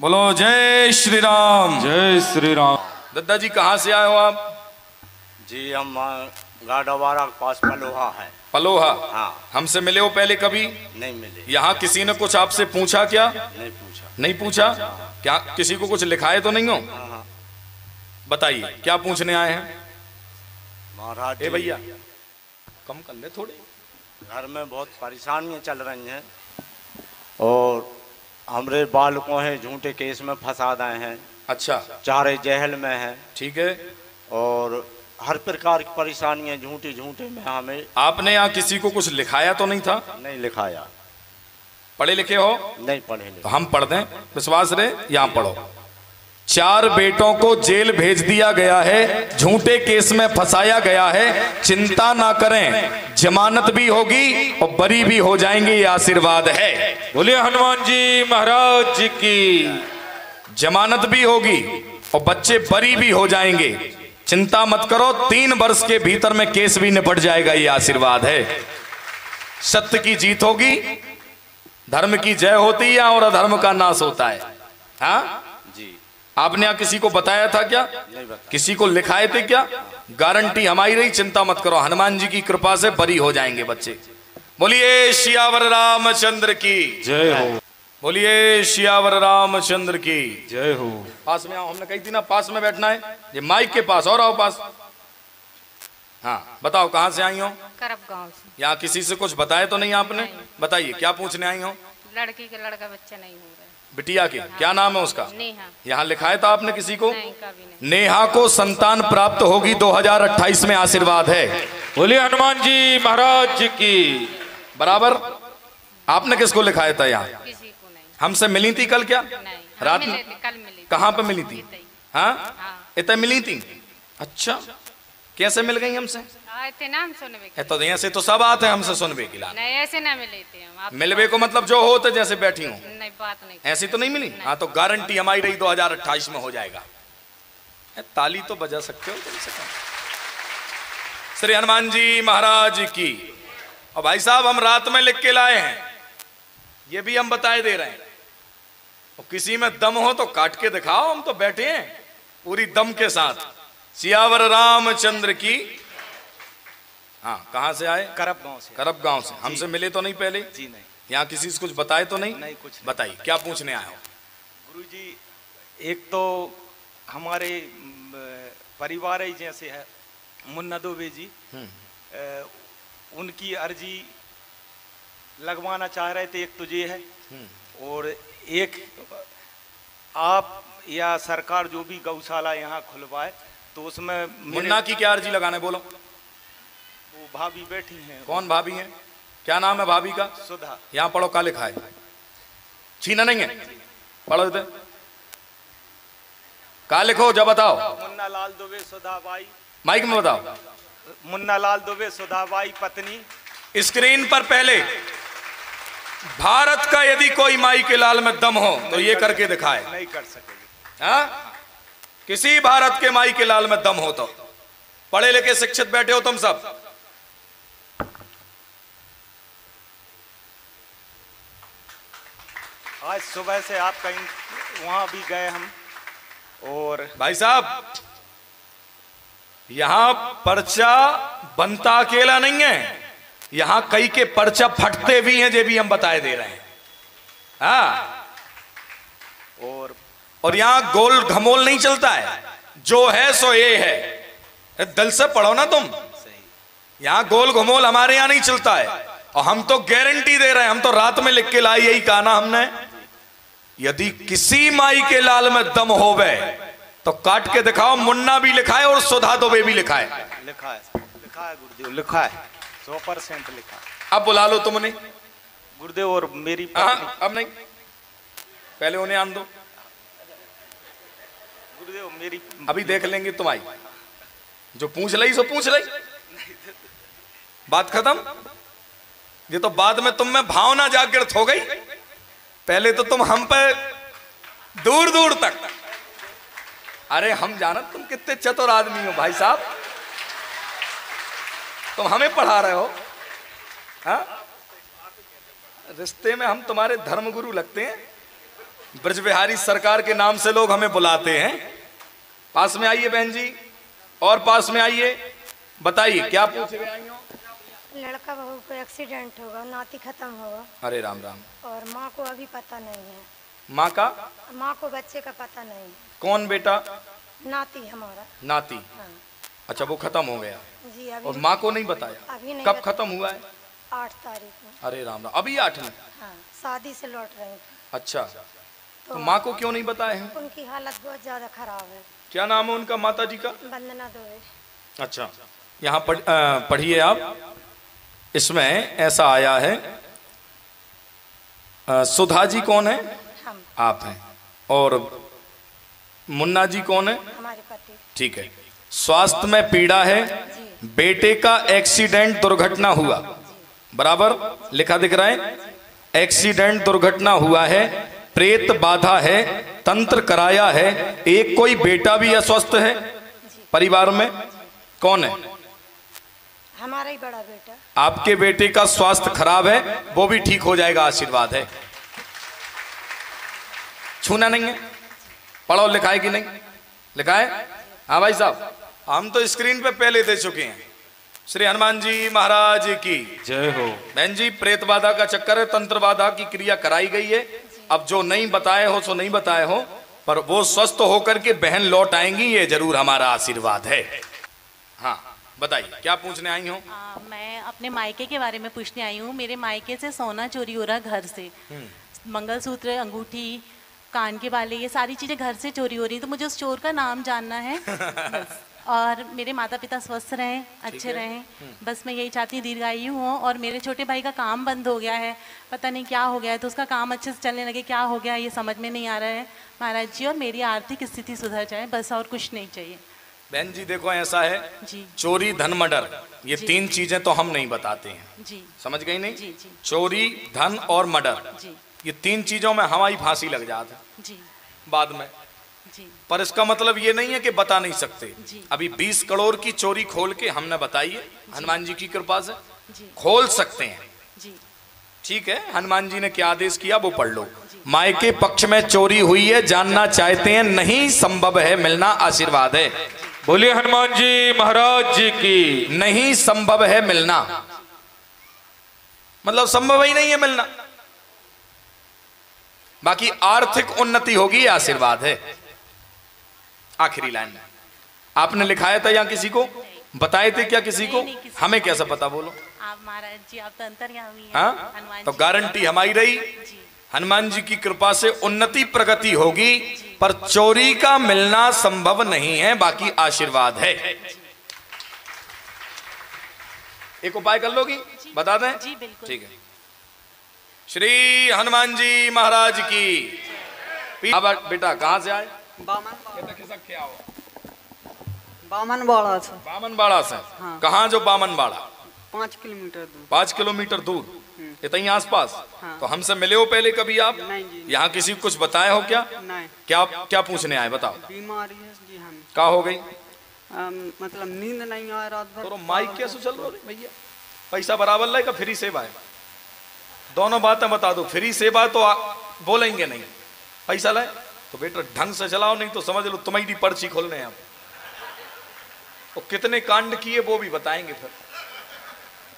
बोलो जय श्री राम। जय श्री राम। दद्दा जी कहाँ से आए हो आप? जी हम गाडवारा के पास पलोहा है। पलोहा? हाँ। हमसे मिले हो पहले कभी? नहीं मिले। यहाँ किसी ने कुछ आपसे पूछा क्या? नहीं पूछा। नहीं पूछा? क्या किसी को कुछ लिखाए तो नहीं हो? हाँ। बताइए क्या पूछने आए हैं? महाराज ए भैया कम कर ले थोड़े। घर में बहुत परेशानियां चल रही हैं और हमारे बालकों हैं झूठे केस में फंसा गए हैं। अच्छा। चारे जेल में हैं। ठीक है। और हर प्रकार की परेशानियां झूठे में हमें। आपने यहाँ किसी को कुछ लिखाया तो नहीं था? नहीं लिखाया। पढ़े लिखे हो? नहीं पढ़े लिखे। तो हम पढ़ दें, विश्वास रहे। यहाँ पढ़ो। 4 बेटों को जेल भेज दिया गया है, झूठे केस में फंसाया गया है। चिंता ना करें, जमानत भी होगी और बरी भी हो जाएंगे, ये आशीर्वाद है। बोलिए हनुमान जी महाराज जी की। जमानत भी होगी और बच्चे बरी भी हो जाएंगे। चिंता मत करो, 3 वर्ष के भीतर में केस भी निपट जाएगा, ये आशीर्वाद है। सत्य की जीत होगी, धर्म की जय होती है और अधर्म का नाश होता है। हाँ जी। आपने यहाँ किसी को बताया था क्या? नहीं बताया। किसी को लिखाए थे क्या? गारंटी हमारी रही, चिंता मत करो, हनुमान जी की कृपा से बरी हो जाएंगे बच्चे। बोलिए सियावर रामचंद्र की जय हो। बोलिए सियावर रामचंद्र की जय हो। पास में आओ, हमने कही थी ना पास में बैठना है। ये माइक के पास और आओ पास। हाँ बताओ कहाँ से आई हो? करब गांव से। यहाँ किसी से कुछ बताया तो नहीं आपने? नहीं। बताइए क्या पूछने आई हो? लड़की के लड़का बच्चा नहीं हो रहा है। बिटिया के क्या नाम है उसका? नेहा। यहाँ लिखाया था आपने किसी को? नहीं कभी नहीं। नेहा को संतान प्राप्त होगी, 2028 में आशीर्वाद है। बोलिए हनुमान जी महाराज जी की। बराबर। आपने किसको लिखाया था यहाँ? किसी को नहीं। हमसे मिली थी कल क्या? नहीं रात मिले में? थे, कल मिली थी। कहाँ पे मिली थी? इतने ही। हाँ हाँ। इतने मिली थी। अच्छा कैसे मिल गई हमसे? आए थे ना हम सुनबे के। तो यहाँ से तो सब आते हैं हमसे सुनबे की लाल। नहीं ऐसे ना मिले थे हम। आप मिलवे को मतलब जो होते जैसे बैठी हूँ नहीं बात नहीं। ऐसी तो नहीं मिली? हाँ तो गारंटी हमारी रही, 2028 में हो जाएगा। ताली तो बजा सकते हो कम से कम। श्री हनुमान जी महाराज की। और भाई साहब हम रात में लिख के लाए हैं, ये भी हम बताए दे रहे हैं। और किसी में दम हो तो काट के दिखाओ, हम तो बैठे हैं पूरी दम के साथ। सियावर रामचंद्र की। हाँ कहाँ से आए? करब गांव से। करब गांव से। हमसे मिले तो नहीं पहले? जी नहीं। यहाँ किसी से कुछ बताए तो नहीं? नहीं कुछ नहीं। बताइए क्या पूछने आए हो? गुरुजी एक तो हमारे परिवार ही जैसे है मुन्ना दुबे जी, उनकी अर्जी लगवाना चाह रहे थे। एक तो ये है और एक आप या सरकार जो भी गौशाला यहाँ खुलवाए तो उसमें मुन्ना की क्या अर्जी लगाने बोलो? वो भाभी बैठी हैं। कौन भाभी है? क्या नाम है भाभी का? सुधा। यहाँ पढ़ो क्या लिखा है? छीना नहीं है, पढ़ो इधर क्या लिखो जब बताओ। मुन्ना लाल दुबे सुधा बाई। माइक में बताओ। मुन्ना लाल दुबे सुधा बाई पत्नी। स्क्रीन पर पहले भारत का यदि कोई माई के लाल में दम हो तो ये करके दिखाए। नहीं कर सकेगी। हाँ किसी भारत के माई के लाल में दम हो तो। पढ़े लिखे शिक्षित बैठे हो तुम सब। आज सुबह से आप कहीं वहां भी गए हम। और भाई साहब यहां पर्चा बनता अकेला नहीं है, यहां कई के पर्चा फटते भी हैं, ये भी हम बताए दे रहे हैं। हाँ और यहां गोल घमोल नहीं चलता है, जो है सो ये है। दिल से पढ़ो ना तुम। यहां गोल घमोल हमारे यहां नहीं चलता है। और हम तो गारंटी दे रहे हैं, हम तो रात में लिख के लाई, यही कहा ना हमने। यदि किसी माई के लाल में दम होवे तो काट के दिखाओ। मुन्ना भी लिखा है और सुधा दुबे भी लिखा है। लिखा है गुरुदेव, लिखा है 100% लिखा है। अब बुला लो तुमने गुरुदेव। और मेरी हाँ अब नहीं, पहले उन्हें आन दो। गुरुदेव मेरी अभी देख लेंगे तुम आई, जो पूछ रही सो पूछ रही, बात खत्म। ये तो बाद में तुम में भावना जागृत हो गई, पहले तो तुम हम पे दूर दूर तक। अरे हम जाना तुम कितने चतुर आदमी हो भाई साहब, तुम हमें पढ़ा रहे हो। हाँ रिश्ते में हम तुम्हारे धर्म गुरु लगते हैं। ब्रजबिहारी सरकार के नाम से लोग हमें बुलाते हैं। पास में आइए बहन जी, और पास में आइए, बताइए क्या पूछ रहे आई हो? लड़का बहू को एक्सीडेंट होगा, नाती खत्म होगा। अरे राम राम। और माँ को अभी पता नहीं है। माँ का? माँ को बच्चे का पता नहीं है। कौन बेटा? नाती हमारा। नाती? हाँ। अच्छा, वो खत्म हो गया जी अभी। और माँ को नहीं बताया? अभी नहीं। कब खत्म हुआ है? 8 तारीख को। अरे राम राम, अभी 8 में? हाँ, शादी से लौट रहे थे। अच्छा, तो माँ को क्यों नहीं बताए हैं? उनकी हालत बहुत ज्यादा खराब है। क्या नाम है उनका माता जी का? वंदना दुबे। अच्छा, यहाँ पढ़िए आप। इसमें ऐसा आया है, सुधा जी कौन है? हम। आप हैं। और मुन्ना जी कौन है? हमारे पति। ठीक है। स्वास्थ्य में पीड़ा है, बेटे का एक्सीडेंट दुर्घटना हुआ, बराबर लिखा दिख रहा है, एक्सीडेंट दुर्घटना हुआ है, प्रेत बाधा है, तंत्र कराया है, एक कोई बेटा भी अस्वस्थ है परिवार में, कौन है? हमारा ही बड़ा बेटा। आपके बेटे का स्वास्थ्य खराब है, वो भी ठीक हो जाएगा, आशीर्वाद है। छूना नहीं है। पढ़ो लिखा है कि नहीं? लिखा है? हाँ भाई साहब, हम तो स्क्रीन पे पहले दे चुके हैं। श्री हनुमान जी महाराज की जय हो। बहन जी, प्रेत बाधा का चक्कर है, तंत्र बाधा की क्रिया कराई गई है। अब जो नहीं बताए हो सो नहीं बताए हो, पर वो स्वस्थ होकर के बहन लौट आएंगी, ये जरूर हमारा आशीर्वाद है। हाँ बताइए क्या पूछने आई हो? मैं अपने मायके के बारे में पूछने आई हूँ। मेरे मायके से सोना चोरी हो रहा घर से, मंगलसूत्र, अंगूठी, कान के बाले, ये सारी चीजें घर से चोरी हो रही हैं। तो मुझे उस चोर का नाम जानना है बस। और मेरे माता पिता स्वस्थ रहें, अच्छे रहें, बस मैं यही चाहती हूँ, दीर्घायु हो। और मेरे छोटे भाई का काम बंद हो गया है, पता नहीं क्या हो गया है, तो उसका काम अच्छे से चलने लगे, क्या हो गया ये समझ में नहीं आ रहा है महाराज जी। और मेरी आर्थिक स्थिति सुधर जाए, बस और कुछ नहीं चाहिए। बहन जी देखो, ऐसा है जी। चोरी, धन, मर्डर, ये जी। 3 चीजें तो हम नहीं बताते हैं। जी। समझ गई नहीं? जी जी चोरी, धन और मर्डर, जी ये 3 चीजों में हमारी फांसी लग जाती है जी बाद में। जी पर इसका मतलब ये नहीं है कि बता नहीं सकते। जी। अभी 20 करोड़ की चोरी खोल के हमने बताई है, हनुमान जी की कृपा से जी खोल सकते हैं। जी ठीक है, हनुमान जी ने क्या आदेश किया वो पढ़ लो। मायके पक्ष में चोरी हुई है, जानना चाहते हैं, नहीं संभव है मिलना, आशीर्वाद है। बोलिए हनुमान जी महाराज जी की। नहीं संभव है मिलना, मतलब संभव ही नहीं है मिलना। बाकी आर्थिक उन्नति होगी, आशीर्वाद है। आखिरी लाइन में आपने लिखाया था या किसी को बताए थे क्या? किसी को? नहीं, किसी को हमें कैसा पता? बोलो। आप महाराज जी, आप तो अंतर्यामी हैं। हाँ, हनुमान तो जी। गारंटी हमारी रही, जी हनुमान जी की कृपा से उन्नति प्रगति होगी, पर चोरी का मिलना संभव नहीं है, बाकी आशीर्वाद है। एक उपाय कर लोगी? बता दें? जी बिल्कुल। ठीक है। श्री हनुमान जी महाराज की। अब बेटा कहाँ से आए? बामन बाड़ा से। बामन बाड़ा से? हाँ। कहाँ जो बामन बाड़ा? 5 किलोमीटर दूर। 5 किलोमीटर दूर, इतनी आसपास? हाँ। तो हमसे मिले हो पहले कभी आप? नहीं जी। यहाँ किसी को कुछ बताया हो क्या? नहीं। क्या क्या पूछने आए बताओ? बीमारी है जी हम। क्या हो गई? मतलब नींद नहीं आ रात भर। तो माइक कैसे चल रहा है भैया? पैसा बराबर लगेगा, फ्री सेवा है। दोनों बातें बता दो, फ्री सेवा तो बोलेंगे नहीं, पैसा लाए तो बेटा ढंग से चलाओ, नहीं तो समझ लो तुम्हारी पर्ची खोलने हैं आप। और कितने कांड किए वो भी बताएंगे फिर।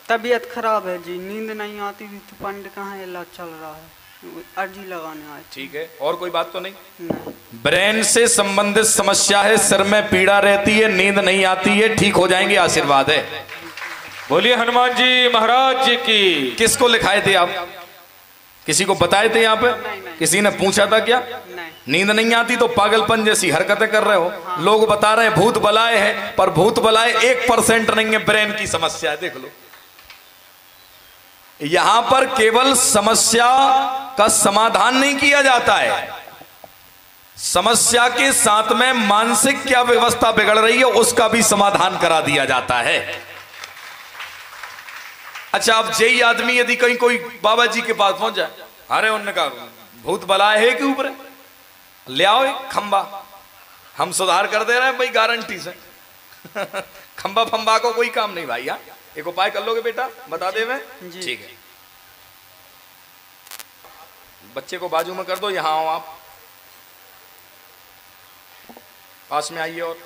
तबीयत खराब है जी, नींद नहीं आती थी, तो पंड कहाँ इलाज चल रहा है, अर्जी लगाने आए। ठीक है, और कोई बात तो नहीं? नहीं। ब्रेन से संबंधित समस्या है, सिर में पीड़ा रहती है, नींद नहीं आती है, ठीक हो जाएंगे, आशीर्वाद है। बोलिए हनुमान जी महाराज जी की। किसको लिखाए थे आप? किसी को बताए थे यहाँ पे? किसी ने पूछा था क्या? नहीं। नींद नहीं आती तो पागलपन जैसी हरकतें कर रहे हो। लोग बता रहे हैं भूत बलाए हैं, पर भूत बलाए 1% नहीं है, ब्रेन की समस्या है, देख लो। यहां पर केवल समस्या का समाधान नहीं किया जाता है, समस्या के साथ में मानसिक क्या व्यवस्था बिगड़ रही है उसका भी समाधान करा दिया जाता है। अच्छा, अब यही आदमी यदि कहीं कोई बाबा जी के पास पहुंच जाए, अरे उन्होंने कहा भूत बलाए है कि ऊपर ले आओ एक खंबा, हम सुधार कर दे रहे हैं भाई गारंटी से। खंबा फंबा को कोई काम नहीं भाई। एक उपाय कर लोगे बेटा? बता दे मैं। ठीक है, बच्चे को बाजू में कर दो, यहाँ आओ आप। पास में आइए और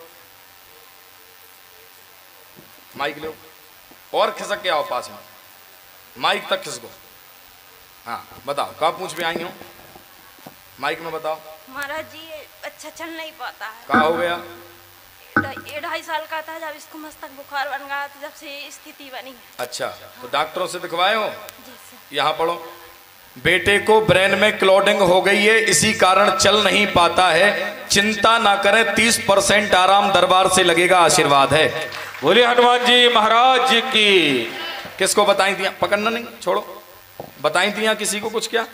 माइक लो और खिसक के आओ पास में, माइक तक खिसको। हाँ बताओ कब पूछ पे आई हो, माइक में बताओ। महाराज जी अच्छा चल नहीं पाता है। कहाँ हो गया? 2.5 साल का था जब इसको मस्तक बुखार बन गया, तो जब से स्थिति बनी। अच्छा तो डॉक्टरों से दिखवाए हो? जी सर। यहाँ पढ़ो। बेटे को ब्रेन में क्लॉटिंग हो गई है, इसी कारण चल नहीं पाता है, चिंता ना करें, 30% आराम दरबार से लगेगा, आशीर्वाद है। बोले हनुमान जी महाराज की। किसको बताई दिया? पकड़ना नहीं, छोड़ो। बताई दिया किसी को कुछ क्या?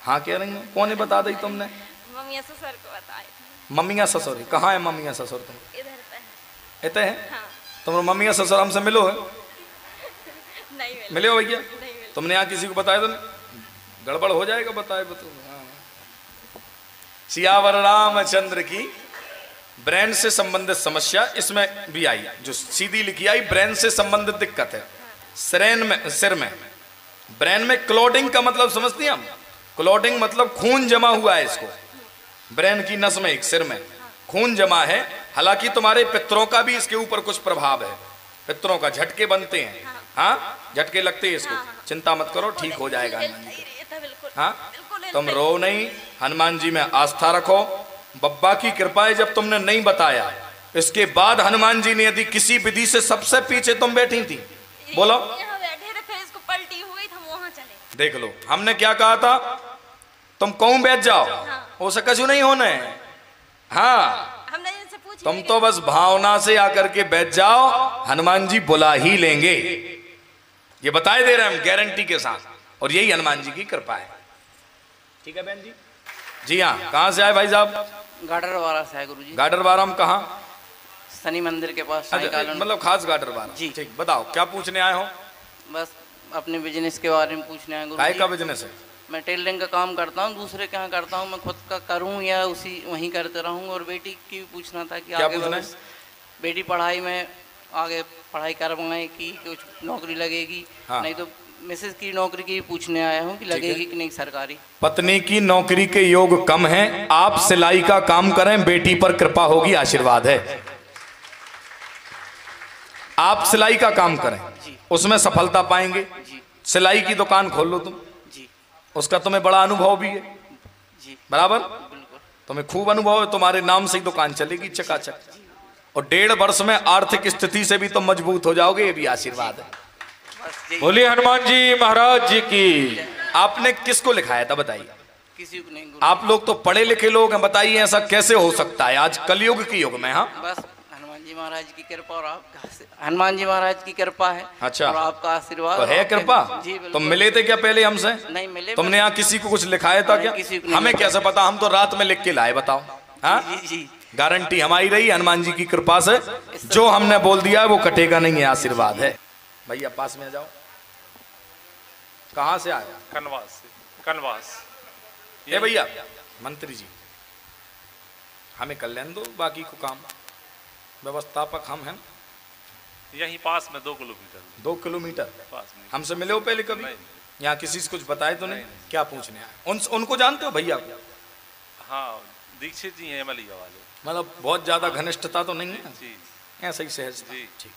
हाँ कह रही हूँ, कौन है बता दी तुमने? मम्मी ससुर को बताए। मम्मिया ससुर कहाँ है? मम्मिया ससुर तुम इधर पे है। इतने है? हाँ। तुम मम्मिया ससुर हमसे मिलो है? नहीं मिले हो भैया? तुमने यहाँ किसी को बताया तो नहीं? गड़बड़ हो जाएगा बताए तो। हाँ। सियावर रामचंद्र की ब्रेन से संबंधित समस्या इसमें भी आई, जो सीधी लिखी आई ब्रेन से संबंधित दिक्कत है। सिर में ब्रेन में क्लॉटिंग का मतलब समझती हैं हम? क्लॉटिंग मतलब खून जमा हुआ है, इसको ब्रेन की नस में, एक सिर में खून जमा है। हालांकि तुम्हारे पितरों का भी इसके ऊपर कुछ प्रभाव है, पितरों का झटके बनते हैं। हाँ झटके लगते हैं इसको, चिंता मत करो, ठीक हो जाएगा। हाँ तुम रो नहीं, हनुमान जी में आस्था रखो, बब्बा की कृपा है। जब तुमने नहीं बताया, इसके बाद हनुमान जी ने यदि किसी विधि से सबसे पीछे तुम बैठी थी, बोलो। यहाँ बैठे थे, फिर इसको पलटी हो गई, हम वहाँ चले। देख लो, हमने क्या कहा था? तुम कहूं बैठ जाओ, उसे कछु नहीं होना है। हाँ हमने इनसे पूछा, तुम तो बस भावना से आकर के बैठ जाओ, हनुमान जी बुला ही लेंगे, ये बताए दे रहे हैं हम गारंटी के साथ, और यही हनुमान जी की कृपा है। ठीक है बहन जी? जी हाँ। कहाँ से आए भाई साहब? गाडरवारा से है गुरुजी। गाडरवारा में कहाँ? शनि मंदिर के पास। मतलब खास गाडरवारा जी। ठीक, बताओ क्या पूछने आए हो? बस अपने बिजनेस के बारे में पूछने आए गुरुजी। काय का बिजनेस है? मैं टेलरिंग का काम करता हूँ, दूसरे के यहाँ करता हूँ, मैं खुद का करूँ या उसी वहीं करते रहूँ। और बेटी की पूछना था कि क्या पूछना है? बेटी पढ़ाई में आगे पढ़ाई करवाएं कि कुछ नौकरी लगेगी। हाँ। नहीं तो मिसेस की नौकरी की पूछने आया हूँ कि लगेगी कि नहीं सरकारी। पत्नी की नौकरी के योग कम है, आप सिलाई का काम करें, बेटी पर कृपा होगी, आशीर्वाद है। आप सिलाई का काम करें, उसमें सफलता पाएंगे। सिलाई की दुकान खोल लो तुम, उसका तुम्हें बड़ा अनुभव भी है, बराबर? तुम्हें खूब अनुभव है, तुम्हारे नाम से ही दुकान चलेगी चकाचक, और 1.5 वर्ष में आर्थिक स्थिति से भी तुम मजबूत हो जाओगे, ये भी आशीर्वाद है। बोलिए हनुमान जी महाराज जी की। आपने किसको लिखाया था बताइए? किसी को नहीं। आप लोग तो पढ़े लिखे लोग हैं, बताइए ऐसा कैसे हो सकता है आज कलयुग के युग में? हाँ बस हनुमान जी महाराज की कृपा और आपका, हनुमान जी महाराज की कृपा है। अच्छा, और आपका आशीर्वाद तो है कृपा। जी तुम मिले थे क्या पहले हमसे? नहीं मिले। तुमने यहाँ किसी को कुछ लिखाया था क्या? हमें कैसे पता, हम तो रात में लिख के लाए, बताओ। हाँ गारंटी हमारी रही हनुमान जी की कृपा से, जो हमने बोल दिया है वो कटेगा नहीं है, आशीर्वाद है। भैया पास में जाओ। कहाँ से आया? कनवास से। कनवास। ये भैया मंत्री जी, हमें कर लेने दो बाकी को काम, व्यवस्थापक हम हैं। यहीं पास में 2 किलोमीटर। 2 किलोमीटर पास में। हमसे मिले हो पहले कभी? यहाँ किसी से कुछ बताए तो नहीं? क्या पूछने आए? उनको जानते हो भैया को? हाँ दीक्षित जी हैं मलिया वाले। मतलब बहुत ज्यादा घनिष्ठता तो नहीं है? जी ऐसा ही सहज जी। ठीक,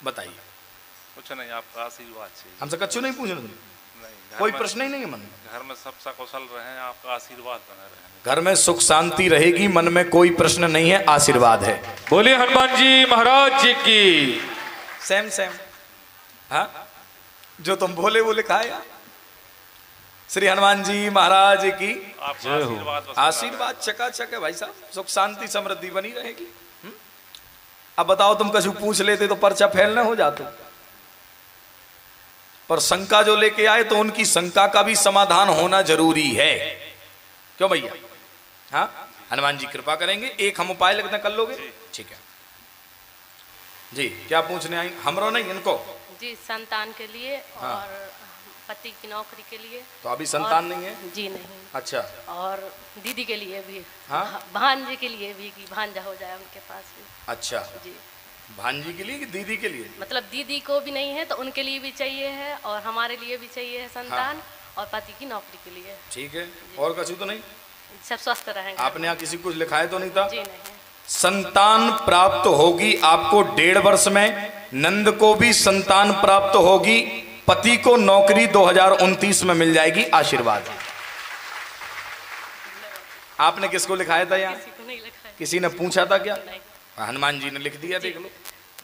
बताइए। कुछ नहीं, आपका आशीर्वाद चाहिए। हमसे कच्चू नहीं पूछना? नहीं, कोई प्रश्न ही नहीं है मन में? घर में सब सकुशल रहे, आपका आशीर्वाद बना रहे। घर में सुख शांति रहेगी, मन में कोई प्रश्न नहीं है, आशीर्वाद है। बोलिए हनुमान जी महाराज जी की। Same same. हाँ जो तुम बोले वो लिखा है। श्री हनुमान जी महाराज की आशीर्वाद चकाचक है भाई साहब, सुख शांति समृद्धि बनी रहेगी। अब बताओ, तुम कछु पूछ लेते तो पर्चा फैलना हो जाते, पर शंका जो लेके आए तो उनकी शंका का भी समाधान होना जरूरी है। क्यों भैया? हाँ हनुमान जी कृपा करेंगे। एक हम उपाय लगता कर लोगे? ठीक है जी। क्या पूछने आई? हमरो नहीं, इनको जी संतान के लिए। हाँ। और पति की नौकरी के लिए। तो अभी संतान नहीं है? जी नहीं। अच्छा। और दीदी के लिए भी। हाँ? भांजे के लिए भी, कि भांजा हो जाए उनके पास भी। अच्छा जी। भांजी के लिए कि दीदी के लिए? मतलब दीदी को भी नहीं है तो उनके लिए भी चाहिए है, और हमारे लिए भी चाहिए है संतान। हाँ। और पति की नौकरी के लिए। ठीक है, और कछु तो नहीं? सब स्वस्थ रहेंगे। आपने यहाँ किसी को लिखाया तो नहीं था? जी नहीं। संतान प्राप्त होगी आपको 1.5 वर्ष में। नंद को भी संतान प्राप्त होगी। पति को नौकरी 2029 में मिल जाएगी। आशीर्वाद। आपने किसको लिखाया था यहाँ? किसी को नहीं लिखा है। किसी ने पूछा था क्या? हनुमान जी ने लिख दिया, देख लो।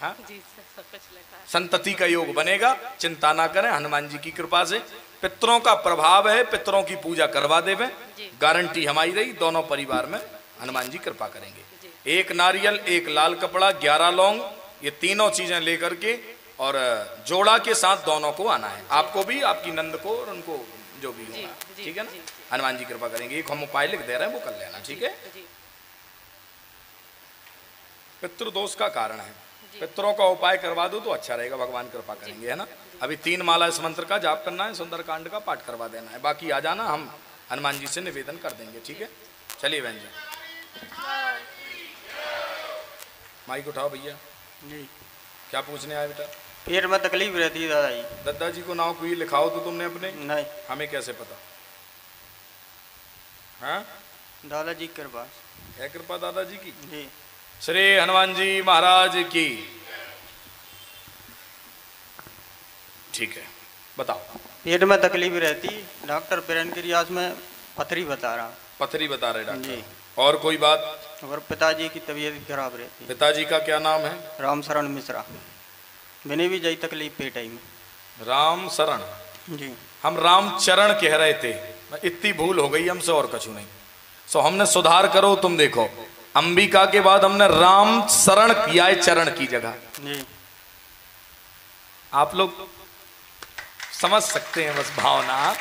हाँ, जी सब कुछ लिखा है। संतति का योग बनेगा, चिंता ना करें। हनुमान जी की कृपा से पितरों का प्रभाव है, पितरों की पूजा करवा देवे। गारंटी हमारी रही। दोनों परिवार में हनुमान जी कृपा करेंगे। 1 नारियल, 1 लाल कपड़ा, 11 लौंग, ये तीनों चीजें लेकर के और जोड़ा के साथ दोनों को आना है। आपको भी, आपकी नंद को और उनको जो भी होगा, ठीक है ना? हनुमान जी कृपा करेंगे। एक हम उपाय लिख दे रहे हैं, वो कर लेना, ठीक है? पितृदोष का कारण है, पितरों का उपाय करवा दो तो अच्छा रहेगा, भगवान कृपा करेंगे, है ना? अभी 3 माला इस मंत्र का जाप करना है, सुंदरकांड का पाठ करवा देना है। बाकी आ जाना, हम हनुमान जी से निवेदन कर देंगे, ठीक है? चलिए बहन जी, माइक उठाओ भैया जी। क्या पूछने आए बेटा? पेट में तकलीफ रहती है दादाजी। दादाजी को नाव कोई लिखाओ तो तुमने अपने? नहीं। हमें कैसे पता? हाँ, दादाजी की कृपा है। कृपा दादाजी की जी। श्री हनुमान जी महाराज की। ठीक है, बताओ। पेट में तकलीफ रहती, डॉक्टर पेरन के रियाज में पथरी बता रहा। पथरी बता रहे डॉक्टर जी। और कोई बात? और पिताजी की तबीयत खराब रहती। पिताजी का क्या नाम है? राम शरण मिश्रा। मैंने भी यही तकलीफ पेट आई में। राम शरण जी। हम रामचरण कह रहे थे, इतनी भूल हो गई हमसे और कछु नहीं। सो हमने सुधार करो। तुम देखो, अंबिका के बाद हमने राम शरण किया है चरण की जगह। जी। आप लोग समझ सकते हैं बस भावना।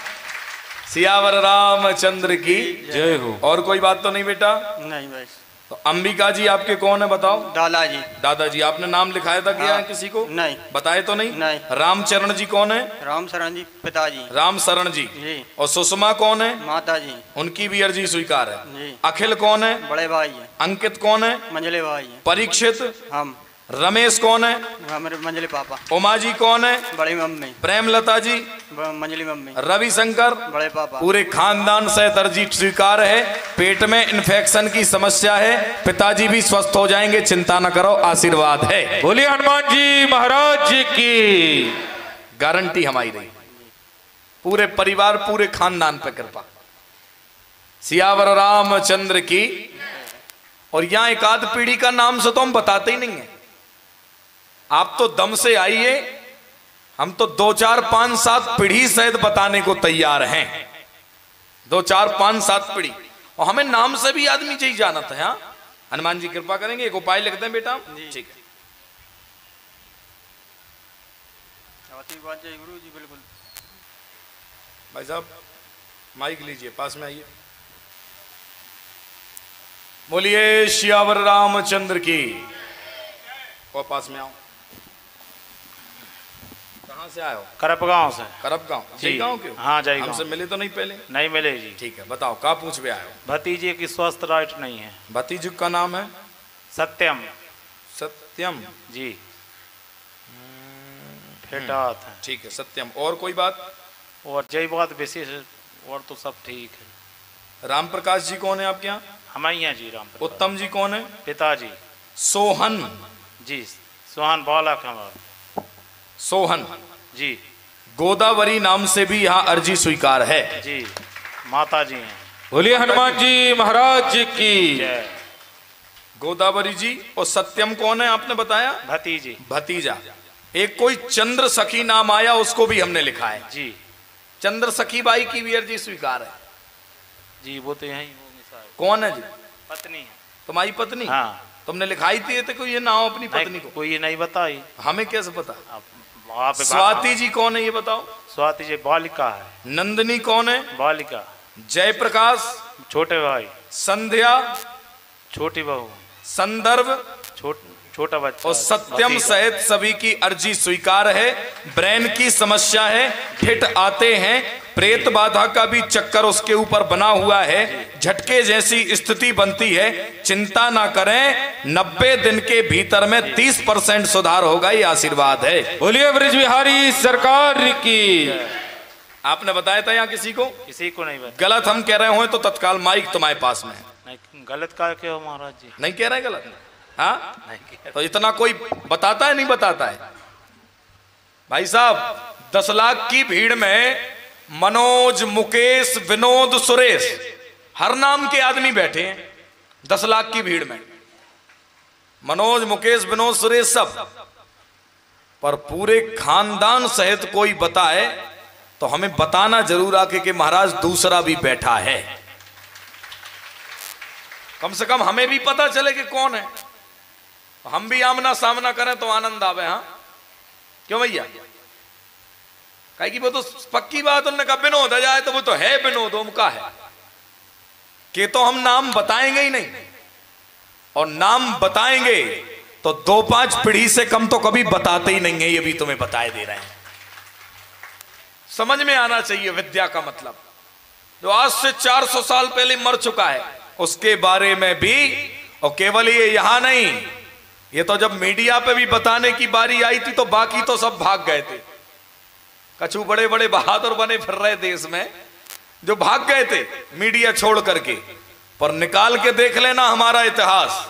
सियावर रामचंद्र की जय हो। और कोई बात तो नहीं बेटा? नहीं बस। तो अंबिका जी आपके कौन है बताओ? दादाजी। दादाजी। आपने नाम लिखाया था क्या? हाँ। है किसी को? नहीं। बताए तो नहीं? नहीं। रामचरण जी कौन है? राम शरण जी पिताजी। राम शरण जी। जी। और सुषमा कौन है? माता जी। उनकी भी अर्जी स्वीकार है। जी। अखिल कौन है? बड़े भाई है। अंकित कौन है? मंझले भाई है। परीक्षित? हम। रमेश कौन है? हमारे मंझले पापा। उमा जी कौन है? बड़ी मम्मी। प्रेमलता जी? मंझली मम्मी। रविशंकर? बड़े पापा। पूरे खानदान से अर्जी स्वीकार है। पेट में इन्फेक्शन की समस्या है, पिताजी भी स्वस्थ हो जाएंगे, चिंता न करो, आशीर्वाद है। बोलिए हनुमान जी महाराज की। गारंटी हमारी रही। पूरे परिवार, पूरे खानदान पे कृपा। सियावर रामचंद्र की। और यहाँ एक आध पीढ़ी का नाम से तो हम बताते ही नहीं है। आप तो दम से आइए, हम तो 2, 4, 5, 7 पीढ़ी सहित बताने को तैयार हैं। 2, 4, 5, 7 पीढ़ी। और हमें नाम से भी आदमी चाहिए जाना था। हाँ, हनुमान जी कृपा करेंगे। एक उपाय लिख दें बेटा? ठीक है। गुरु जी बिल्कुल। भाई साहब माइक लीजिए, पास में आइए। बोलिए सियावर रामचंद्र की। और पास में आओ। कहाँ से आए हो? करपगांव से। करपगांव जी। गांव के? हाँ जय। हमसे मिले तो नहीं पहले? नहीं मिले जी। ठीक है, बताओ कहाँ पूछ भी आए हो? भतीजे की स्वास्थ्य राइट नहीं है। भतीजे का नाम है? सत्यम। सत्यम जी। फेटात है। ठीक है, सत्यम। और कोई बात? और जय बात विशेष, और तो सब ठीक है। राम प्रकाश जी कौन है आपके यहाँ? हमारे यहाँ जी राम प्रकाश। उत्तम जी कौन है? पिताजी। सोहन जी। सोहन बालक हमारा। सोहन जी। गोदावरी नाम से भी यहाँ अर्जी स्वीकार है जी। माता जी हैं। बोलिए हनुमान जी महाराज की। गोदावरी जी। और सत्यम कौन है आपने बताया? भतीजी। भतीजा। एक कोई चंद्र सखी नाम आया, उसको भी हमने लिखा है जी। चंद्र सखी बाई की भी अर्जी स्वीकार है जी। वो तो यही होंगे। कौन है जी? पत्नी है। तुम्हारी पत्नी? हाँ। तुमने लिखाई थी तो कोई ये नाम अपनी पत्नी को? कोई ये नहीं बताई। हमें कैसे पता? आप स्वाति जी कौन है ये बताओ? स्वाति जी बालिका है। नंदिनी कौन है? बालिका। जयप्रकाश? छोटे भाई। संध्या? छोटी बहू। संदर्भ? छोटा बच्चा। और सत्यम सहित सभी की अर्जी स्वीकार है। ब्रेन की समस्या है, हिट आते हैं, प्रेत बाधा का भी चक्कर उसके ऊपर बना हुआ है, झटके जैसी स्थिति बनती है। चिंता ना करें, 90 दिन के भीतर में 30% सुधार होगा, ये आशीर्वाद है। बोलिए ब्रज बिहारी सरकार की। आपने बताया था यहाँ किसी को? किसी को नहीं बताया। गलत हम कह रहे हो तो तत्काल माइक तुम्हारे पास में है। नहीं गलत कहा क्यों महाराज जी? नहीं कह रहे गलत? हाँ, तो इतना कोई बताता है नहीं बताता है? भाई साहब 10 लाख की भीड़ में मनोज, मुकेश, विनोद, सुरेश, हर नाम के आदमी बैठे हैं 10 लाख की भीड़ में। मनोज, मुकेश, विनोद, सुरेश सब, पर पूरे खानदान सहित कोई बताए तो हमें बताना जरूर आके कि महाराज दूसरा भी बैठा है। कम से कम हमें भी पता चले कि कौन है, हम भी आमना सामना करें तो आनंद आवे। हाँ क्यों भैया? कहे कि वो तो पक्की बात, उन्होंने कहा विनोद आ जाए तो वो तो है विनोद, उनका है कि तो हम नाम बताएंगे ही नहीं, और नाम बताएंगे तो 2-5 पीढ़ी से कम तो कभी बताते ही नहीं है। ये भी तुम्हें बताए दे रहे हैं। समझ में आना चाहिए विद्या का मतलब। जो आज से 400 साल पहले मर चुका है उसके बारे में भी, और केवल ये यहां नहीं, ये तो जब मीडिया पे भी बताने की बारी आई थी तो बाकी तो सब भाग गए थे। कछु बड़े बड़े बहादुर बने फिर रहे देश में, जो भाग गए थे मीडिया छोड़ करके। पर निकाल के देख लेना हमारा इतिहास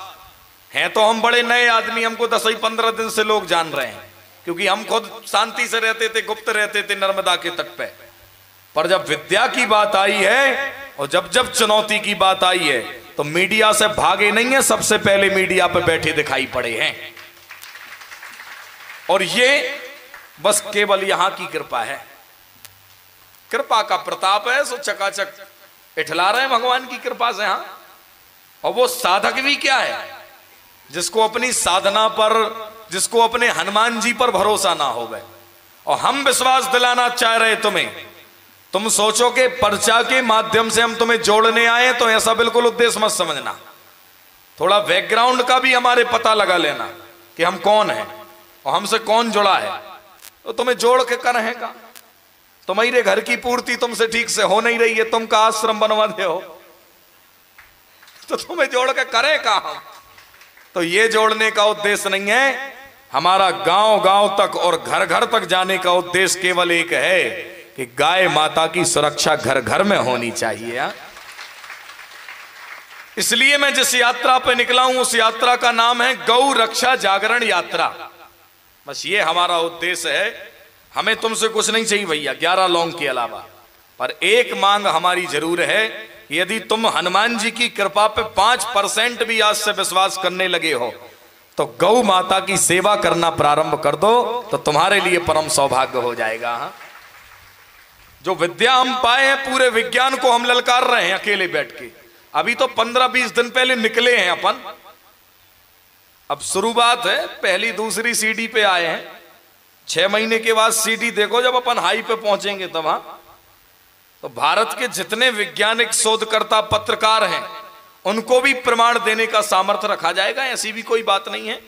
है, तो हम बड़े नए आदमी, हमको 10-15 दिन से लोग जान रहे हैं, क्योंकि हम खुद शांति से रहते थे, गुप्त रहते थे नर्मदा के तट पे। पर जब विद्या की बात आई है और जब जब चुनौती की बात आई है तो मीडिया से भागे नहीं है, सबसे पहले मीडिया पे बैठे दिखाई पड़े हैं। और ये बस केवल यहां की कृपा है, कृपा का प्रताप है, सो चकाचक इठला रहे हैं भगवान की कृपा से। हाँ, और वो साधक भी क्या है, जिसको अपनी साधना पर, जिसको अपने हनुमान जी पर भरोसा ना हो गए। और हम विश्वास दिलाना चाह रहे तुम्हें, तुम सोचो कि पर्चा के माध्यम से हम तुम्हें जोड़ने आए, तो ऐसा बिल्कुल उद्देश्य मत समझना। थोड़ा बैकग्राउंड का भी हमारे पता लगा लेना कि हम कौन हैं और हमसे कौन जुड़ा है, तो तुम्हें जोड़ के करेगा। तुम्हारे घर की पूर्ति तुमसे ठीक से हो नहीं रही है, तुम का आश्रम बनवा दे हो, तो तुम्हें जोड़ के करेगा हम। तो ये जोड़ने का उद्देश्य नहीं है, हमारा गांव गांव तक और घर घर तक जाने का उद्देश्य केवल एक है कि गाय माता की सुरक्षा घर घर में होनी चाहिए। इसलिए मैं जिस यात्रा पे निकला हूं उस यात्रा का नाम है गौ रक्षा जागरण यात्रा। बस ये हमारा उद्देश्य है। हमें तुमसे कुछ नहीं चाहिए भैया 11 लौंग के अलावा, पर एक मांग हमारी जरूर है, यदि तुम हनुमान जी की कृपा पे 5% भी आज से विश्वास करने लगे हो तो गौ माता की सेवा करना प्रारंभ कर दो, तो तुम्हारे लिए परम सौभाग्य हो जाएगा। हाँ? जो विद्या हम पाए हैं, पूरे विज्ञान को हम ललकार रहे हैं अकेले बैठ के। अभी तो 15-20 दिन पहले निकले हैं अपन, अब शुरुआत है, पहली दूसरी सीढ़ी पे आए हैं। 6 महीने के बाद सीढ़ी देखो जब अपन हाई पे पहुंचेंगे तब। हाँ, तो भारत के जितने वैज्ञानिक शोधकर्ता पत्रकार हैं उनको भी प्रमाण देने का सामर्थ्य रखा जाएगा, ऐसी भी कोई बात नहीं है।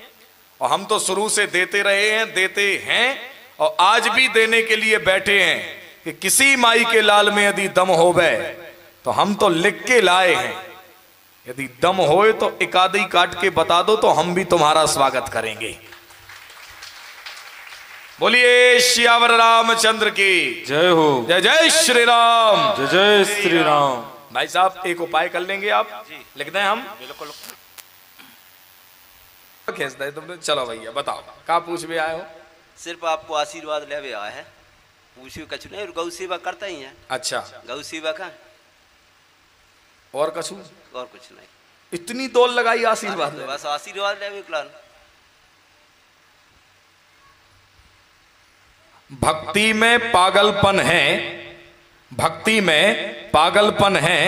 और हम तो शुरू से देते रहे हैं, देते हैं और आज भी देने के लिए बैठे हैं कि किसी माई के लाल में यदि दम होवे तो हम तो लिख के लाए हैं, यदि दम होए तो एक आधी काट के बता दो तो हम भी तुम्हारा स्वागत करेंगे। बोलिए श्यावर रामचंद्र की जय हो। जय जय श्री राम। जय जय श्री राम। भाई साहब एक उपाय कर लेंगे, आप लिख दें हम? बिल्कुल। खींच दे तुमने। चलो भैया बताओ क्या पूछ भी आए हो? सिर्फ आपको आशीर्वाद ले आया है, पूछिए कछु नहीं। गौ सेवा करता ही है। अच्छा, गौ सेवा का और कछु? और कुछ नहीं। इतनी दौड़ लगाई आशीर्वाद? बस आशीर्वाद ले विकलान। भक्ति में पागलपन है, भक्ति में पागलपन है,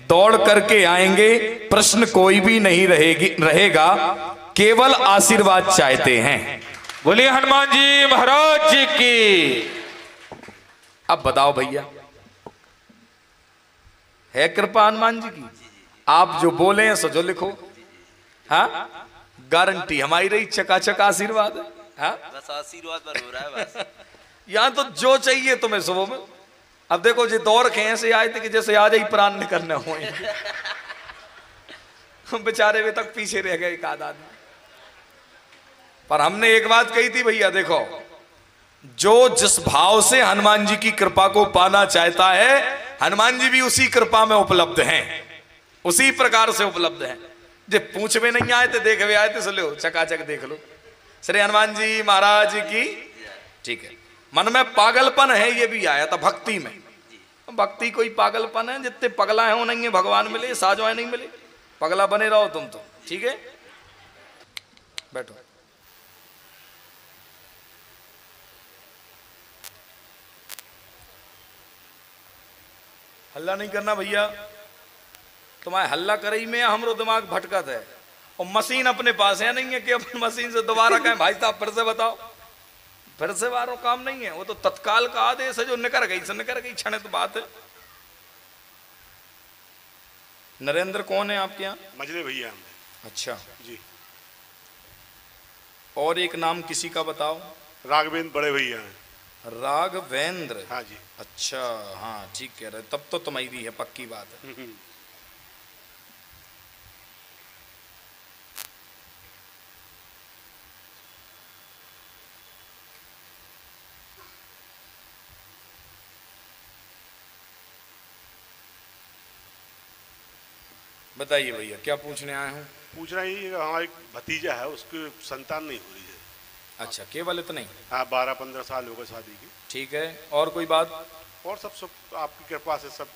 दौड़ करके आएंगे, प्रश्न कोई भी नहीं रहेगा, केवल आशीर्वाद चाहते हैं। बोलिए हनुमान जी महाराज जी की। अब बताओ भैया, है कृपा हनुमान जी की? आप जो बोले हैं सो जो लिखो। हाँ, गारंटी हमारी रही, चकाचक आशीर्वाद है। हाँ, बस आशीर्वाद पर हो रहा है बस। यहाँ तो जो चाहिए तुम्हें सुबह में। अब देखो जी दौड़ के ऐसे आए थे कि जैसे आज ही प्राण निकलने हुए, बेचारे वे तक पीछे रह गए एक आध आदमी। पर हमने एक बात कही थी भैया, देखो जो जिस भाव से हनुमान जी की कृपा को पाना चाहता है, हनुमान जी भी उसी कृपा में उपलब्ध हैं, उसी प्रकार से उपलब्ध है। जे पूछ में नहीं आए थे देख भी आए थे, सुन लो चकाचक देख लो। श्री हनुमान जी महाराज की। ठीक है, मन में पागलपन है ये भी आया था भक्ति में। भक्ति कोई पागलपन है, जितने पगला है वो नहीं है भगवान मिले, साजवाए नहीं मिले, पगला बने रहो तुम तो। ठीक है, बैठो। हल्ला नहीं करना भैया, तुम्हारे हल्ला करई में हमरो दिमाग भटकत है। और मशीन अपने पास है नहीं है कि अपनी मशीन से दोबारा कहें भाई साहब फिर से बताओ, फिर से बारो काम नहीं है। वो तो तत्काल का आदेश है, जो निकर गई से निकर गई, क्षणित बात है। नरेंद्र कौन है आपके यहाँ? मजले भैया। अच्छा जी। और एक नाम किसी का बताओ। राघवेंद्र बड़े भैया हैं। राघवेंद्र? हाँ जी। अच्छा, हाँ ठीक कह रहे, तब तो तुम्हारी है, पक्की बात है। बताइए भैया क्या पूछने आए हैं? पूछना ही हमारा एक भतीजा है, उसकी संतान नहीं हो रही है। अच्छा, केवल इतना ही? हाँ, 12-15 साल हो गए शादी की। ठीक है, और कोई बात? और सब आपकी कृपा से सब,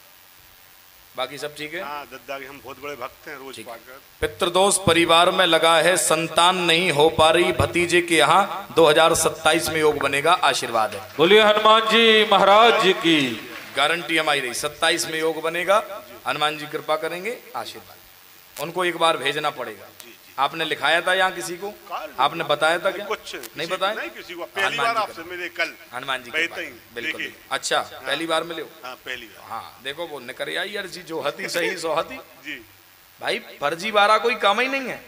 बाकी सब ठीक है। हाँ, दद्दा के हम बहुत बड़े भक्त हैं, रोज पाठ करते। पितृदोष परिवार में लगा है, संतान नहीं हो पा रही, भतीजे के यहाँ 2027 में योग बनेगा, आशीर्वाद है। बोलिए हनुमान जी महाराज की। गारंटी हमारी रही, 27 में योग बनेगा, हनुमान जी कृपा करेंगे, आशीर्वाद। उनको एक बार भेजना पड़ेगा। आपने लिखाया था यहाँ किसी को? आपने बताया था क्या? कुछ नहीं बताया? नहीं किसी को, पहली बार आपसे मिले कल। हनुमान जी बिल्कुल। अच्छा, पहली बार मिले हो? हाँ, पहली बार। हाँ, देखो वो निकर आई अर्जी, जो हती सही सो हती। जी भाई, फर्जी बारा कोई काम ही नहीं है,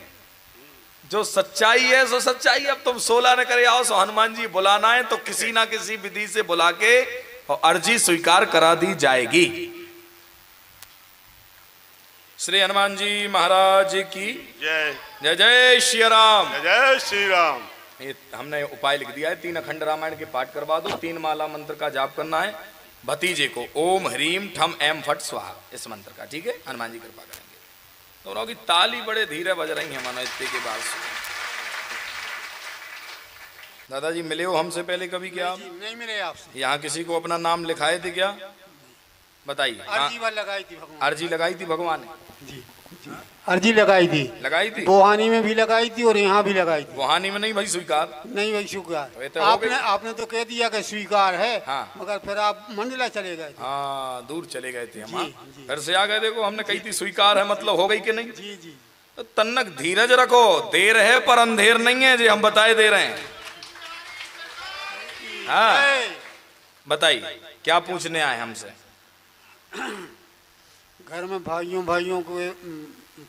जो सच्चाई है सो सच्चाई। अब तुम 16 न करे आओ, सो हनुमान जी बुलाना है तो किसी ना किसी विधि से बुला के और अर्जी स्वीकार करा दी जाएगी। श्री हनुमान जी महाराज की जय। जय जय श्री राम। जय जय श्री राम। ये हमने उपाय लिख दिया है, 3 अखंड रामायण के पाठ करवा दो, 3 माला मंत्र का जाप करना है भतीजे को, ओम ह्रीम ठम एम फट स्वाहा, इस मंत्र का। ठीक है, हनुमान जी कृपा करेंगे। दोनों की ताली बड़े धीरे बज रही है मानो इतने के बाद से। दादाजी मिले हो हमसे पहले कभी क्या आप? नहीं मिले आपसे। यहाँ किसी को अपना नाम लिखाए थे क्या? बताइए। अर्जी लगाई थी भगवान। अर्जी लगाई थी भगवान ने? जी, अर्जी लगाई थी। लगाई थी? बोहानी में भी लगाई थी और यहाँ भी लगाई थी। बोहानी में नहीं भाई स्वीकार? नहीं भाई स्वीकार। तो आपने तो कह दिया कि स्वीकार है। हाँ। मगर फिर आप मंडला चले गए। हाँ, दूर चले गए थे हम। फिर से आ गए। देखो हमने कही थी स्वीकार है, मतलब हो गई कि नहीं? जी जी। तो तन्नक धीरज रखो, देर है पर अंधेर नहीं है, जो हम बताए दे रहे हैं। हाँ, बताइए क्या पूछने आए हमसे? घर में भाइयों को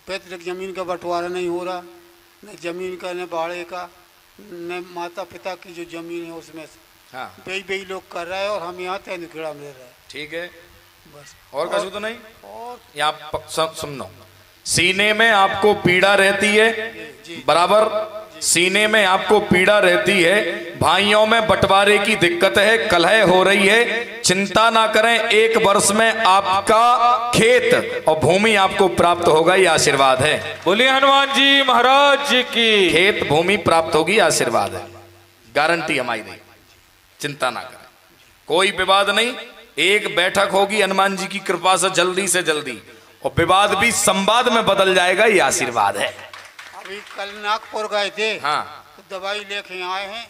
पैतृक जमीन का बंटवारा नहीं हो रहा, न जमीन का न बाड़े का, न माता पिता की जो जमीन है उसमें से। हाँ, बेई लोग कर रहा है और हम यहाँ तैनखेड़ा में रह रहे हैं। ठीक है, बस। और कछु तो नहीं? और यहाँ सुनो, सीने में आपको पीड़ा रहती है, बराबर सीने में आपको पीड़ा रहती है, भाइयों में बंटवारे की दिक्कत है, कलह हो रही है, चिंता ना करें, 1 वर्ष में आपका खेत और भूमि आपको प्राप्त होगा, ये आशीर्वाद है। बोलिए हनुमान जी महाराज की। खेत भूमि प्राप्त होगी, आशीर्वाद है, गारंटी हमारी नहीं, चिंता ना करें, कोई विवाद नहीं। एक बैठक होगी हनुमान जी की कृपा से जल्दी और विवाद भी संवाद में बदल जाएगा, ये आशीर्वाद है। अभी कल नागपुर गए थे। हाँ, तो दवाई लेके आए हैं,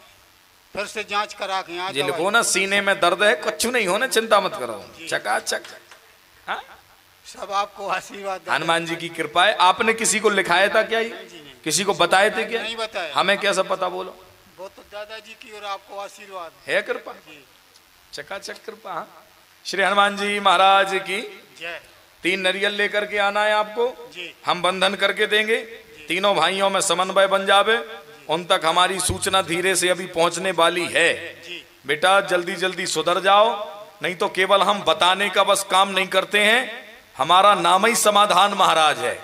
फिर से जांच करा के आए। ये लिखो ना, सीने में दर्द है, कुछ नहीं होना, चिंता मत करो, चकाचक। हाँ, सब आपको आशीर्वाद। हनुमान जी की कृपा है। आपने किसी को लिखाया था क्या? किसी को बताए थे क्या? नहीं बताया। हमें कैसा पता? बोलो। वो तो दादाजी की और आपको आशीर्वाद है, कृपा, चकाचक कृपा। हाँ, श्री हनुमान जी महाराज की जय। 3 नारियल लेकर के आना है आपको, हम बंधन करके देंगे, तीनों भाइयों में समन्वय बन जावे, उन तक हमारी सूचना धीरे से अभी पहुंचने वाली है। बेटा जल्दी सुधर जाओ, नहीं तो केवल हम बताने का बस काम नहीं करते हैं, हमारा नाम ही समाधान महाराज है।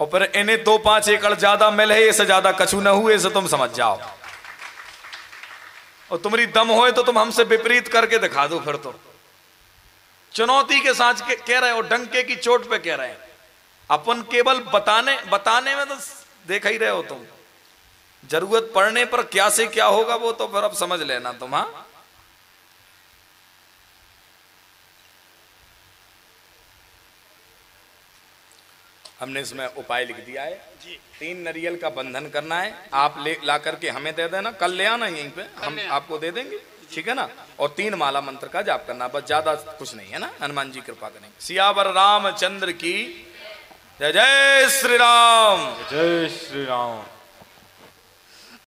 और फिर इन्हें 2-5 एकड़ ज्यादा मिले, इससे ज्यादा कछु न हुए, इसे तुम समझ जाओ। और तुम्हारी दम होए तो तुम हमसे विपरीत करके दिखा दो, फिर तो चुनौती के साथ कह रहे हो, डंके की चोट पे कह रहे हैं। अपन केवल बताने में तो देख ही रहे हो तुम, जरूरत पड़ने पर क्या से क्या होगा वो तो फिर अब समझ लेना तुम। हाँ, हमने इसमें उपाय लिख दिया है। 3 नारियल का बंधन करना है, आप ला करके हमें दे देना, कल ले आना यहीं पे, हम आपको दे देंगे, ठीक है ना। और 3 माला मंत्र का जाप करना, बस ज्यादा कुछ नहीं है ना। हनुमान जी कृपा करेंगे। सियावर रामचंद्र की जय। जय श्री राम। जय श्री राम।